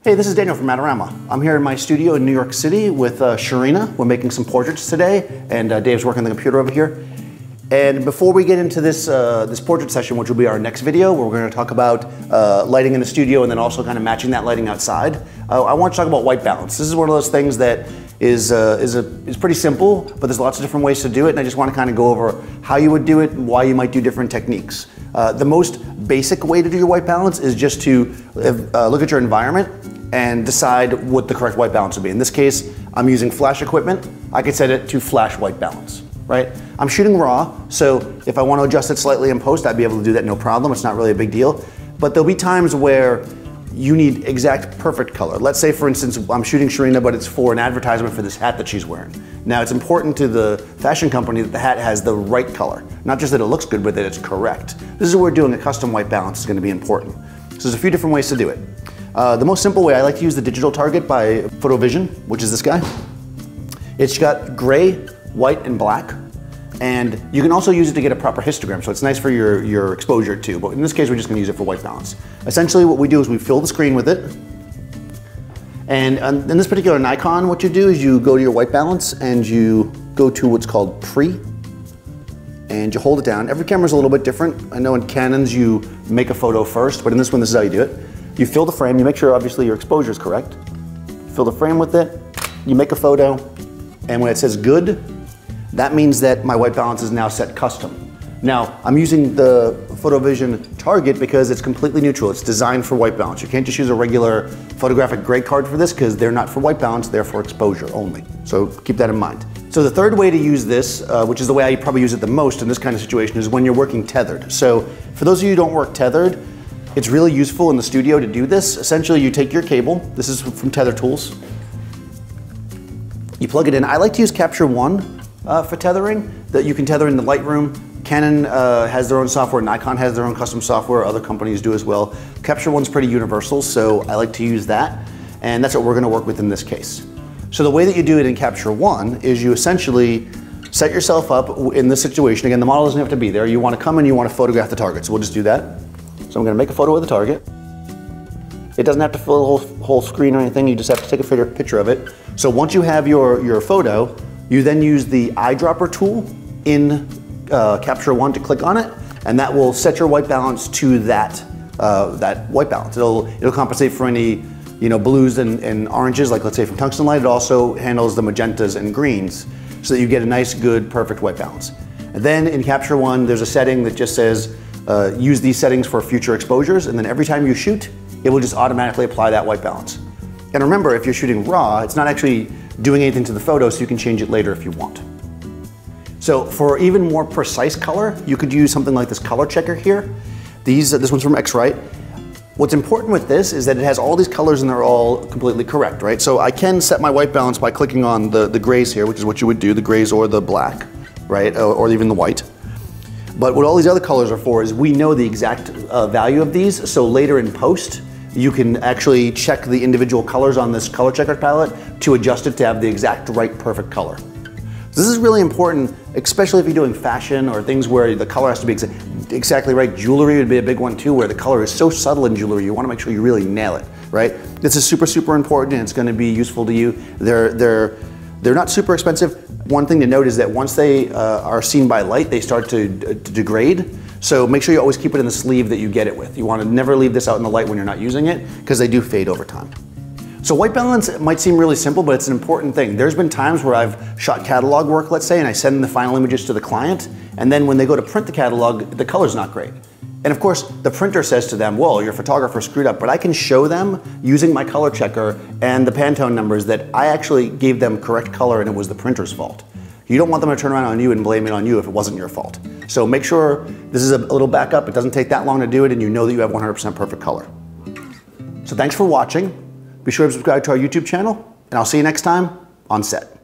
Hey, this is Daniel from Adorama. I'm here in my studio in New York City with Sharina. We're making some portraits today, and Dave's working on the computer over here. And before we get into this portrait session, which will be our next video, where we're going to talk about lighting in the studio and then also kind of matching that lighting outside, I want to talk about white balance. This is one of those things that is pretty simple, but there's lots of different ways to do it, and I just want to kind of go over how you would do it and why you might do different techniques. The most basic way to do your white balance is just to look at your environment and decide what the correct white balance would be. In this case, I'm using flash equipment. I could set it to flash white balance, right? I'm shooting raw, so if I want to adjust it slightly in post, I'd be able to do that no problem. It's not really a big deal. But there'll be times where you need exact perfect color. Let's say, for instance, I'm shooting Sharina, but it's for an advertisement for this hat that she's wearing. Now, it's important to the fashion company that the hat has the right color. Not just that it looks good, but that it's correct. This is where doing a custom white balance is going to be important. So there's a few different ways to do it. The most simple way, I like to use the digital target by Photovision, which is this guy. It's got gray, white, and black. And you can also use it to get a proper histogram, so it's nice for your exposure too. But in this case, we're just going to use it for white balance. Essentially, what we do is we fill the screen with it. And in this particular Nikon, what you do is you go to your white balance and you go to what's called pre, and you hold it down. Every camera's a little bit different. I know in Canons you make a photo first, but in this one, this is how you do it. You fill the frame, you make sure obviously your exposure is correct. Fill the frame with it, you make a photo, and when it says good, that means that my white balance is now set custom. Now, I'm using the Photovision target because it's completely neutral. It's designed for white balance. You can't just use a regular photographic gray card for this because they're not for white balance, they're for exposure only. So keep that in mind. So the third way to use this, which is the way I probably use it the most in this kind of situation, is when you're working tethered. So for those of you who don't work tethered, it's really useful in the studio to do this. Essentially, you take your cable. This is from Tether Tools. You plug it in. I like to use Capture One for tethering, that you can tether in the Lightroom. Canon has their own software, Nikon has their own custom software, other companies do as well. Capture One's pretty universal, so I like to use that, and that's what we're gonna work with in this case. So the way that you do it in Capture One is you essentially set yourself up in this situation. Again, the model doesn't have to be there. You wanna come and you wanna photograph the target, so we'll just do that. So I'm gonna make a photo of the target. It doesn't have to fill the whole screen or anything, you just have to take a picture of it. So once you have your photo, you then use the eyedropper tool in Capture One to click on it, and that will set your white balance to that white balance. It'll compensate for any blues and oranges, like let's say from tungsten light. It also handles the magentas and greens, so that you get a nice, good, perfect white balance. And then in Capture One, there's a setting that just says use these settings for future exposures, and then every time you shoot, it will just automatically apply that white balance. And remember, if you're shooting raw, it's not actually doing anything to the photo, so you can change it later if you want. So for even more precise color, you could use something like this color checker here. This one's from X-Rite. What's important with this is that it has all these colors and they're all completely correct, right? So I can set my white balance by clicking on the grays here, which is what you would do, the grays or the black, right? Or even the white. But what all these other colors are for is we know the exact value of these, so later in post, you can actually check the individual colors on this color checker palette to adjust it to have the exact right perfect color. So this is really important, especially if you're doing fashion or things where the color has to be exactly right. Jewelry would be a big one too, where the color is so subtle in jewelry, you want to make sure you really nail it, right? This is super, super important, and it's going to be useful to you. They're not super expensive. One thing to note is that once they are seen by light, they start to degrade. So make sure you always keep it in the sleeve that you get it with. You want to never leave this out in the light when you're not using it, because they do fade over time. So white balance might seem really simple, but it's an important thing. There's been times where I've shot catalog work, let's say, and I send the final images to the client, and then when they go to print the catalog, the color's not great. And of course, the printer says to them, well, your photographer screwed up, but I can show them using my color checker and the Pantone numbers that I actually gave them correct color and it was the printer's fault. You don't want them to turn around on you and blame it on you if it wasn't your fault. So make sure this is a little backup. It doesn't take that long to do it, and you know that you have 100% perfect color. So thanks for watching. Be sure to subscribe to our YouTube channel, and I'll see you next time on set.